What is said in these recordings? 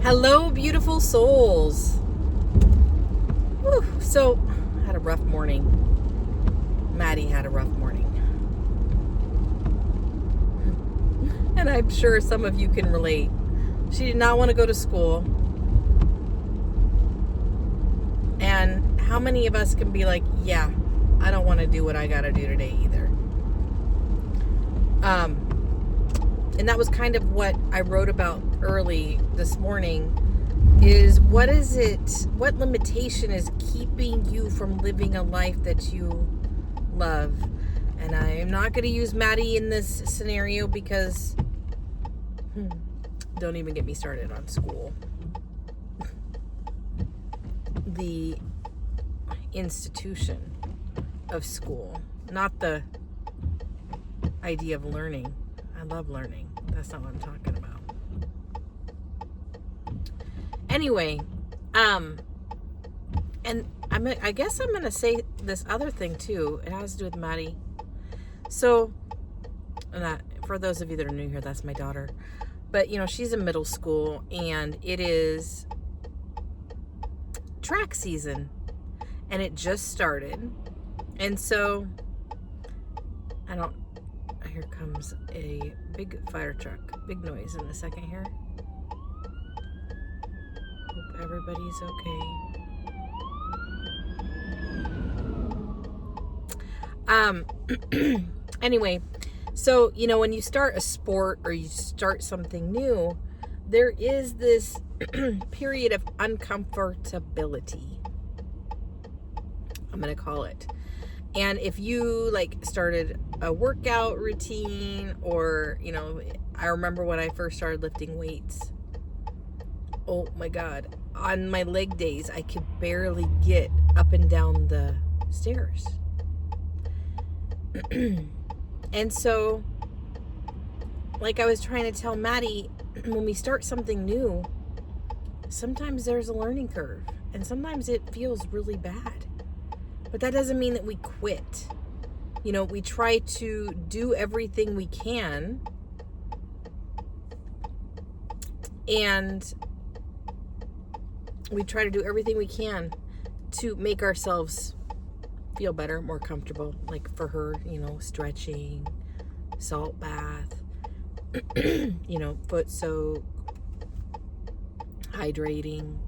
Hello, beautiful souls. Whew. So, I had a rough morning. Maddie had a rough morning. And I'm sure some of you can relate. She did not want to go to school. And how many of us can be like, yeah, I don't want to do what I got to do today either. And that was kind of what I wrote about early this morning is what limitation is keeping you from living a life that you love? And I am not going to use Maddie in this scenario because don't even get me started on school. The institution of school, not the idea of learning. I love learning. That's not what I'm talking about. Anyway, and I guess I'm gonna say this other thing too. It has to do with Maddie. So, for those of you that are new here, that's my daughter. But she's in middle school, and it is track season, and it just started, and so here comes a big fire truck. Big noise in a second here. Hope everybody's okay. Anyway, so, when you start a sport or you start something new, there is this period of uncomfortability, I'm going to call it. And if you started a workout routine or, I remember when I first started lifting weights, oh my God, on my leg days, I could barely get up and down the stairs. And so, like I was trying to tell Maddie, when we start something new, sometimes there's a learning curve and sometimes it feels really bad. But that doesn't mean that we quit. We try to do everything we can. And we try to do everything we can to make ourselves feel better, more comfortable. Like for her, stretching, salt bath, foot soak, hydrating,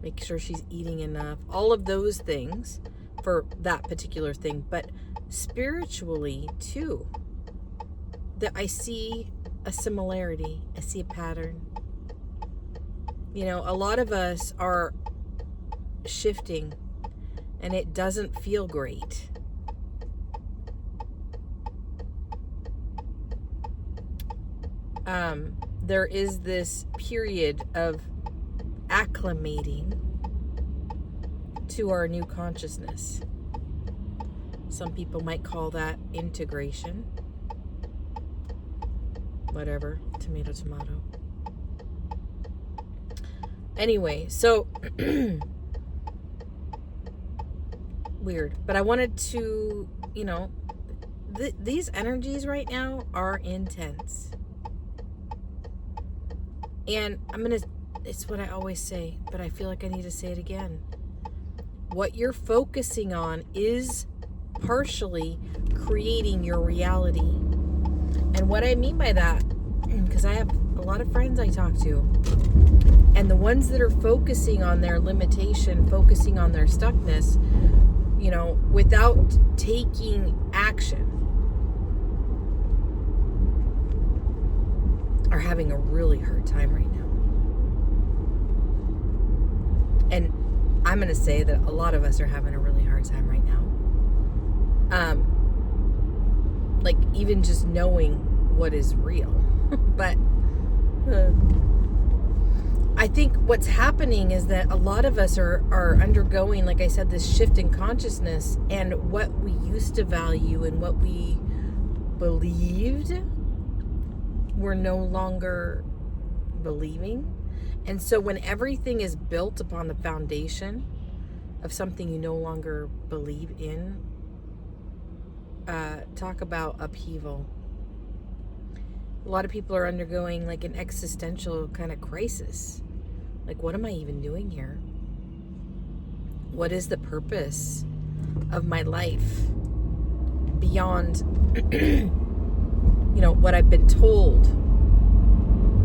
make sure she's eating enough, all of those things for that particular thing. But spiritually too, that I see a similarity, I see a pattern. A lot of us are shifting and it doesn't feel great. There is this period of acclimating to our new consciousness. Some people might call that integration. Whatever, tomato, tomato. Anyway, so weird. But I wanted to, these energies right now are intense. And it's what I always say, but I feel like I need to say it again. What you're focusing on is partially creating your reality. And what I mean by that, because I have a lot of friends I talk to, and the ones that are focusing on their limitation, focusing on their stuckness, without taking action, are having a really hard time right now. And I'm going to say that a lot of us are having a really hard time right now. Even just knowing what is real. But I think what's happening is that a lot of us are undergoing, like I said, this shift in consciousness, and what we used to value and what we believed, we're no longer believing. And so when everything is built upon the foundation of something you no longer believe in, talk about upheaval. A lot of people are undergoing an existential kind of crisis. Like, what am I even doing here? What is the purpose of my life beyond, what I've been told?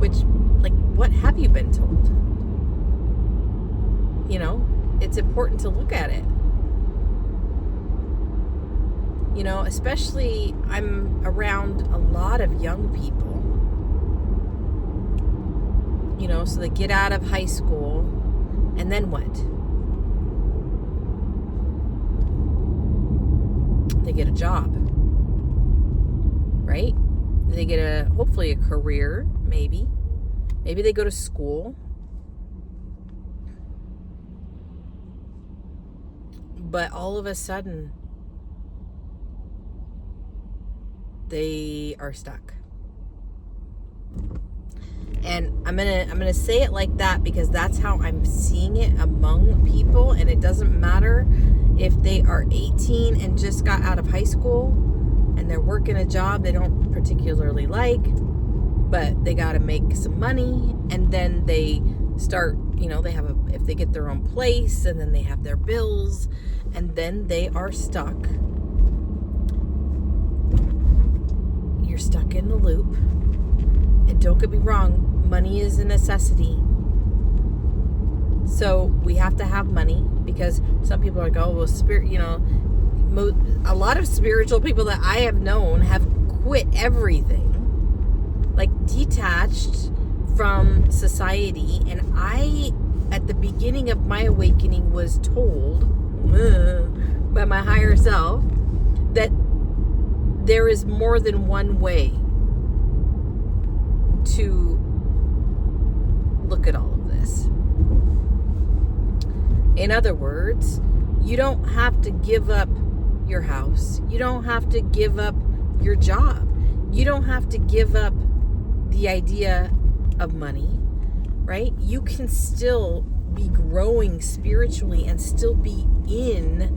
Which, like, what have you been told? It's important to look at it. Especially I'm around a lot of young people. So they get out of high school, and then what? They get a job, right? They get hopefully a career, maybe. Maybe they go to school. But all of a sudden, they are stuck. And I'm gonna say it like that because that's how I'm seeing it among people. And it doesn't matter if they are 18 and just got out of high school and they're working a job they don't particularly like, but they got to make some money, and then they start, if they get their own place, and then they have their bills, and then they are stuck. You're stuck in the loop. And don't get me wrong, money is a necessity. So we have to have money, because some people are like, oh, well, a lot of spiritual people that I have known have quit everything, like detached from society. And I, at the beginning of my awakening, was told by my higher self that there is more than one way to look at all of this. In other words, you don't have to give up your house. You don't have to give up your job. You don't have to give up the idea of money, right? You can still be growing spiritually and still be in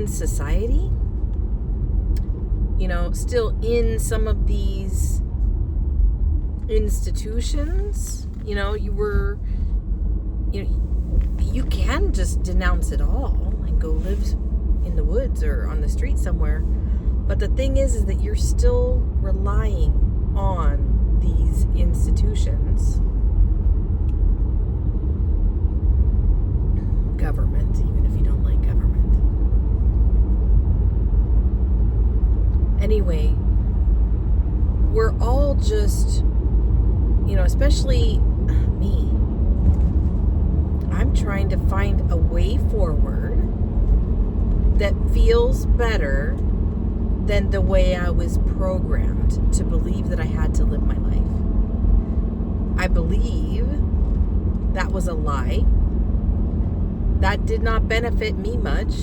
society, still in some of these institutions. You can just denounce it all and go live in the woods or on the street somewhere. But the thing is that you're still relying on these institutions. Government, even if you don't like government. Anyway, we're all just, especially me, I'm trying to find a way forward that feels better than the way I was programmed to believe that I had to live my life. I believe that was a lie. That did not benefit me much.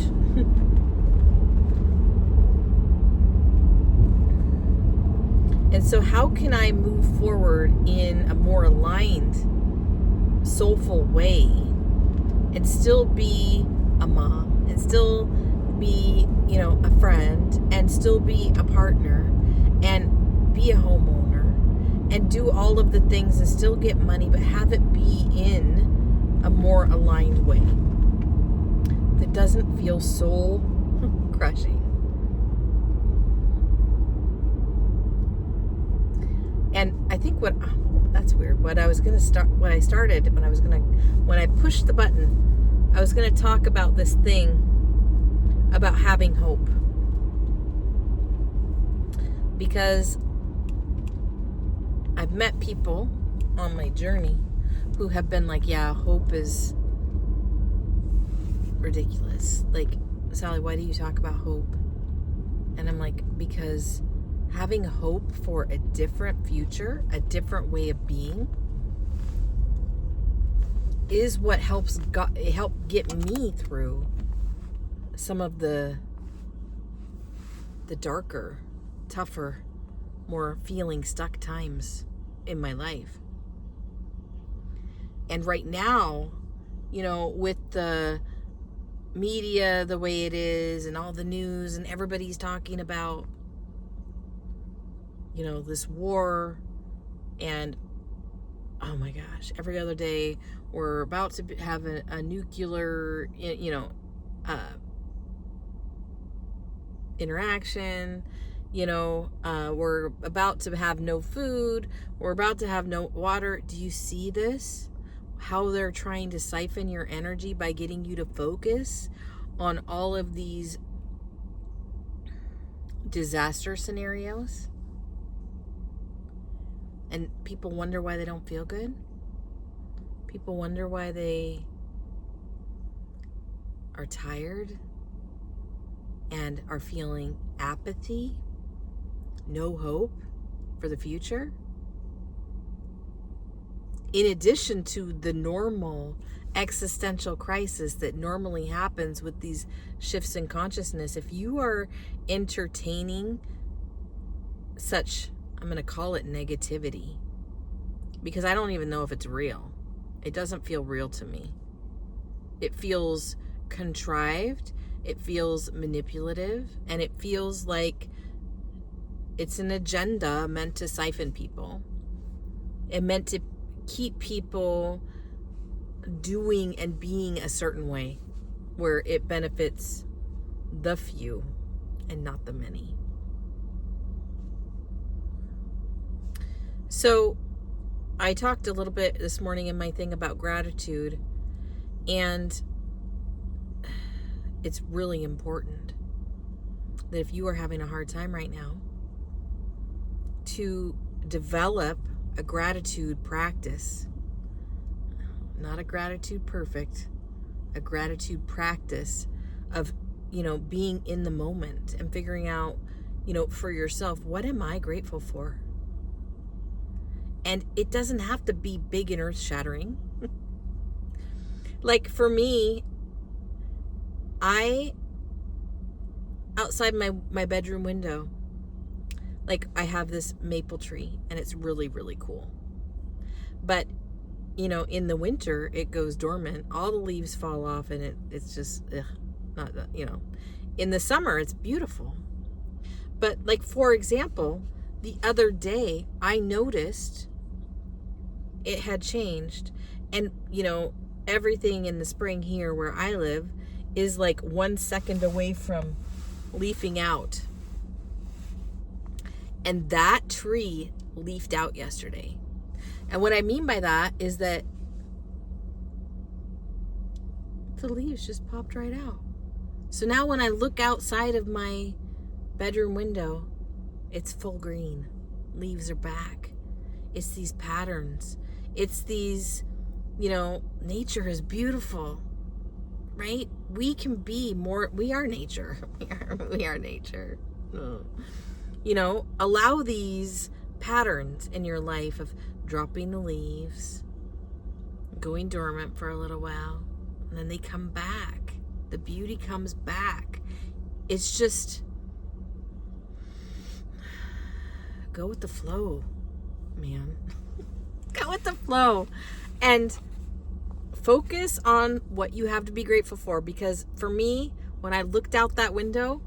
And so how can I move forward in a more aligned, soulful way and still be a mom and still be, a friend and still be a partner and be a homeowner and do all of the things and still get money, but have it be in a more aligned way that doesn't feel soul crushing? And I think that's weird. When I pushed the button, I was going to talk about this thing about having hope. Because I've met people on my journey who have been like, yeah, hope is ridiculous. Like, Sally, why do you talk about hope? And I'm like, because having hope for a different future, a different way of being, is what helped get me through some of the darker, tougher, more feeling stuck times in my life. And right now, with the media the way it is and all the news and everybody's talking about this war, and oh my gosh, every other day we're about to have a nuclear, interaction. We're about to have no food. We're about to have no water. Do you see this? How they're trying to siphon your energy by getting you to focus on all of these disaster scenarios? And people wonder why they don't feel good. People wonder why they are tired and are feeling apathy, no hope for the future. In addition to the normal existential crisis that normally happens with these shifts in consciousness, if you are entertaining such, I'm going to call it negativity, because I don't even know if it's real. It doesn't feel real to me. It feels contrived, it feels manipulative, and it feels like it's an agenda meant to siphon people and meant to keep people doing and being a certain way where it benefits the few and not the many. So I talked a little bit this morning in my thing about gratitude, and it's really important that if you are having a hard time right now, to develop a gratitude practice, not a gratitude perfect, a gratitude practice of, being in the moment and figuring out, for yourself, what am I grateful for? And it doesn't have to be big and earth shattering. Like for me, outside my bedroom window, like I have this maple tree and it's really, really cool. But, in the winter, it goes dormant. All the leaves fall off and it's just, in the summer, it's beautiful. But like, for example, the other day I noticed it had changed, and, everything in the spring here where I live is like 1 second away from leafing out. And that tree leafed out yesterday. And what I mean by that is that the leaves just popped right out. So now when I look outside of my bedroom window, it's full green. Leaves are back. It's these patterns. It's these, nature is beautiful, right? We can be more, we are nature. We are nature. Allow these patterns in your life of dropping the leaves, going dormant for a little while, and then they come back. The beauty comes back. It's just go with the flow, man. Go with the flow and focus on what you have to be grateful for. Because for me, when I looked out that window,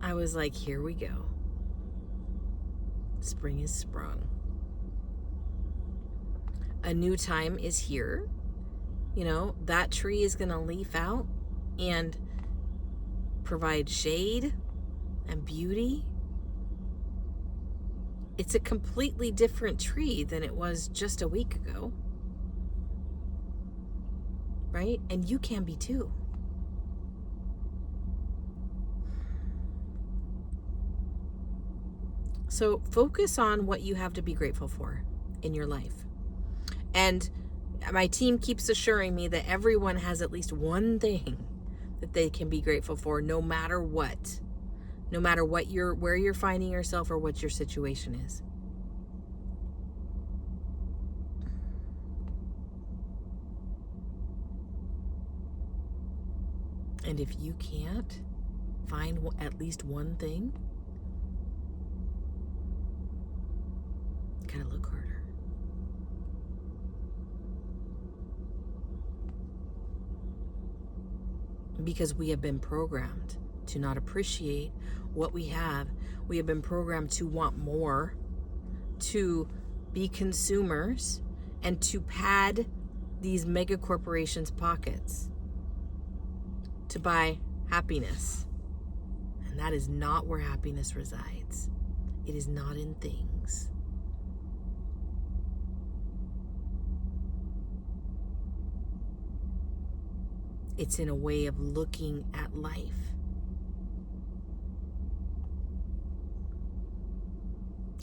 I was like, here we go. Spring is sprung. A new time is here. That tree is going to leaf out and provide shade and beauty. It's a completely different tree than it was just a week ago. Right? And you can be too. So focus on what you have to be grateful for in your life. And my team keeps assuring me that everyone has at least one thing that they can be grateful for, no matter what. No matter where you're finding yourself or what your situation is. And if you can't find at least one thing, you gotta look harder. Because we have been programmed to not appreciate what we have. We have been programmed to want more, to be consumers, and to pad these mega corporations' pockets to buy happiness. And that is not where happiness resides. It is not in things. It's in a way of looking at life.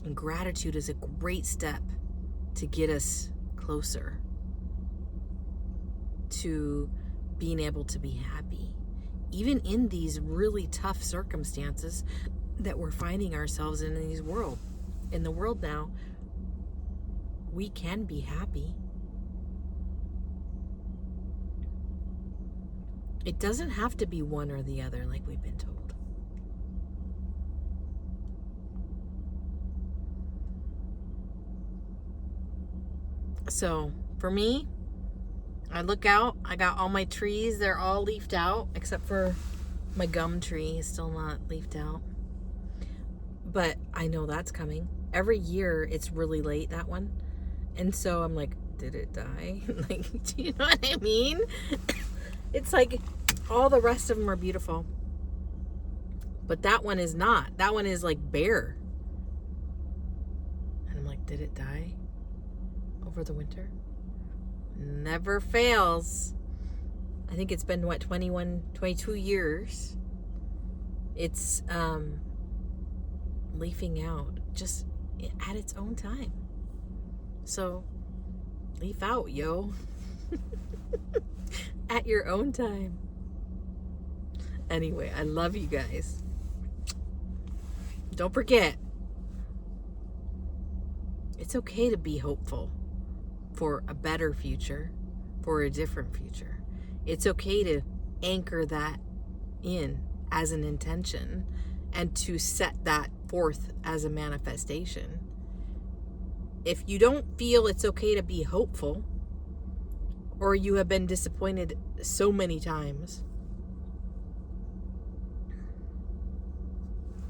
And gratitude is a great step to get us closer to being able to be happy. Even in these really tough circumstances that we're finding ourselves in the world now, we can be happy. It doesn't have to be one or the other like we've been told. So for me, I look out, I got all my trees, they're all leafed out, except for my gum tree is still not leafed out. But I know that's coming. Every year it's really late, that one. And so I'm like, did it die? Like, do you know what I mean? It's like all the rest of them are beautiful. But that one is not. That one is like bare. And I'm like, did it die over the winter? Never fails. I think it's been 22 years. It's leafing out just at its own time. So leaf out, yo. At your own time. Anyway, I love you guys. Don't forget, it's okay to be hopeful for a better future, for a different future. It's okay to anchor that in as an intention and to set that forth as a manifestation. If you don't feel it's okay to be hopeful, or you have been disappointed so many times,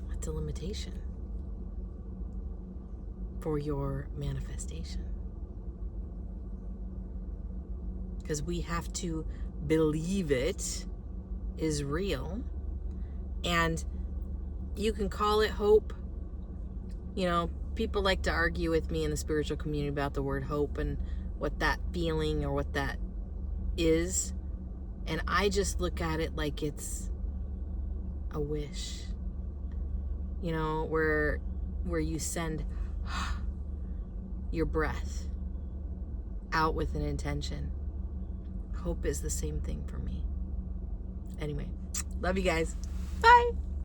that's a limitation for your manifestation. Because we have to believe it is real. And you can call it hope. You know, people like to argue with me in the spiritual community about the word hope and what that feeling or what that is. And I just look at it like it's a wish. You know, where you send your breath out with an intention. Hope is the same thing for me. Anyway, love you guys. Bye.